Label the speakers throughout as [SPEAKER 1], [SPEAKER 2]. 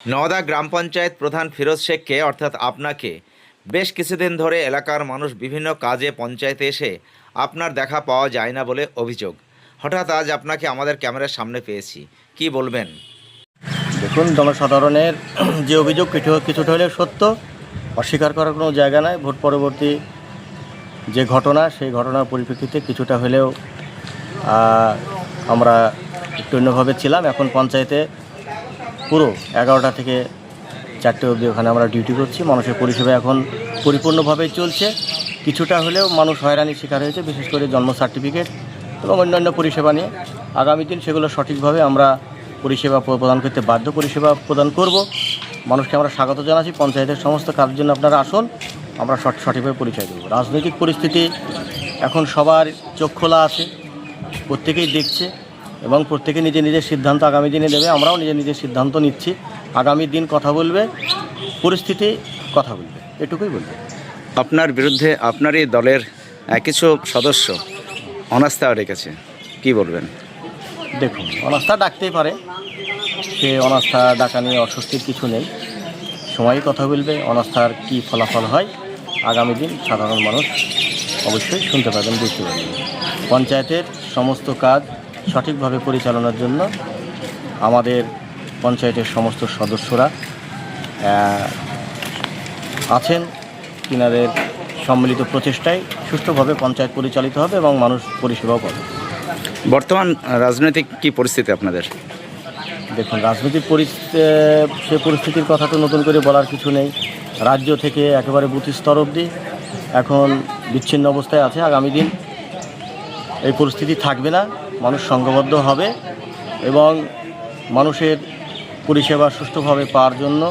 [SPEAKER 1] নওদা গ্রাম পঞ্চায়েত প্রধান ফিরোজ শেখকে অর্থাৎ আপনাকে বেশ কিছুদিন ধরে এলাকার মানুষ বিভিন্ন কাজে পঞ্চায়েতে এসে আপনার দেখা পাওয়া যায় না বলে অভিযোগ। হঠাৎ আজ আপনাকে আমাদের ক্যামেরার সামনে পেয়েছি, কি বলবেন?
[SPEAKER 2] দেখুন, জনসাধারণের যে অভিযোগ কিছুটা হলেও সত্য, অস্বীকার করার কোনো জায়গা নাই। ভোট পরবর্তী যে ঘটনা, সেই ঘটনার পরিপ্রেক্ষিতে কিছুটা হলেও আমরা একটু অন্যভাবে ছিলাম। এখন পঞ্চায়েতে পুরো 11টা থেকে 4টে অবধি ওখানে আমরা ডিউটি করছি। মানুষের পরিষেবা এখন পরিপূর্ণভাবেই চলছে। কিছুটা হলেও মানুষ হয়রানির শিকার হয়েছে, বিশেষ করে জন্ম সার্টিফিকেট এবং অন্যান্য পরিষেবা নিয়ে। আগামী দিন সেগুলো সঠিকভাবে আমরা পরিষেবা প্রদান করতে বাধ্য, পরিষেবা প্রদান করব। মানুষকে আমরা স্বাগত জানাচ্ছি। পঞ্চায়েতের সমস্ত কাজের জন্য আপনারা আসুন, আমরা সঠিকভাবে পরিচয় দেব। রাজনৈতিক পরিস্থিতি এখন সবার চোখ খোলা আছে, প্রত্যেকেই দেখছে এবং প্রত্যেকে নিজের নিজের সিদ্ধান্ত আগামী দিনে দেবে। আমরাও নিজের সিদ্ধান্ত নিচ্ছি। আগামী দিন কথা বলবে, পরিস্থিতি কথা বলবে, এটুকুই বলবে।
[SPEAKER 1] আপনার বিরুদ্ধে আপনারই দলের কিছু সদস্য অনাস্থা রেখেছে, কি বলবেন?
[SPEAKER 2] দেখুন, অনাস্থা ডাকতেই পারে, সে অনাস্থা ডাকা নিয়ে অস্বস্তির কিছু নেই। সময়ই কথা বলবে অনাস্থার কী ফলাফল হয়। আগামী দিন সাধারণ মানুষ অবশ্যই শুনতে পাবেন, বুঝতে পারবেন। পঞ্চায়েতের সমস্ত কাজ সঠিকভাবে পরিচালনার জন্য আমাদের পঞ্চায়েতের সমস্ত সদস্যরা আছেন। তিনাদের সম্মিলিত প্রচেষ্টায় সুষ্ঠুভাবে পঞ্চায়েত পরিচালিত হবে এবং মানুষ পরিষেবাও পাবে।
[SPEAKER 1] বর্তমান রাজনৈতিক কি পরিস্থিতি আপনাদের?
[SPEAKER 2] দেখুন, রাজনৈতিক সে পরিস্থিতির কথা তো নতুন করে বলার কিছু নেই। রাজ্য থেকে একেবারে বুথ স্তর অবধি এখন বিচ্ছিন্ন অবস্থায় আছে। আগামী দিন এই পরিস্থিতি থাকবে না, মানুষ সংঘবদ্ধ হবে এবং মানুষের পরিষেবা সুষ্ঠুভাবে পাওয়ার জন্য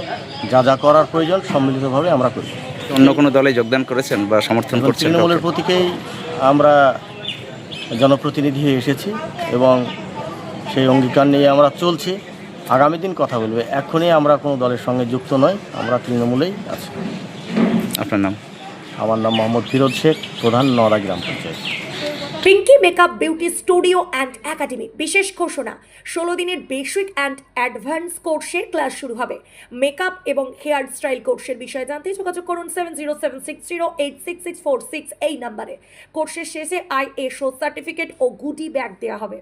[SPEAKER 2] যা যা করার প্রয়োজন সম্মিলিতভাবে আমরা করি।
[SPEAKER 1] অন্য কোনো দলে যোগদান করেছেন বা সমর্থন করছেন?
[SPEAKER 2] তৃণমূলের প্রতীকেই আমরা জনপ্রতিনিধি হয়ে এসেছি এবং সেই অঙ্গীকার নিয়ে আমরা চলছি। আগামী দিন কথা বলবে। এখনই আমরা কোনো দলের সঙ্গে যুক্ত নই, আমরা তৃণমূলেই আছি।
[SPEAKER 1] আপনার নাম?
[SPEAKER 2] আমার নাম মোহাম্মদ ফিরোজ শেখ, প্রধান নওদা গ্রাম panchayat.
[SPEAKER 3] Pinky makeup beauty studio and academy বিশেষ ঘোষণা, 16 দিনের বেসিক অ্যান্ড অ্যাডভান্স কোর্সের ক্লাস শুরু হবে। মেকআপ এবং হেয়ার স্টাইল কোর্সের বিষয়ে জানতে যোগাযোগ করুন 7076086646 এই নাম্বারে। কোর্সের শেষে ISO সার্টিফিকেট ও গুডি ব্যাগ দেওয়া হবে।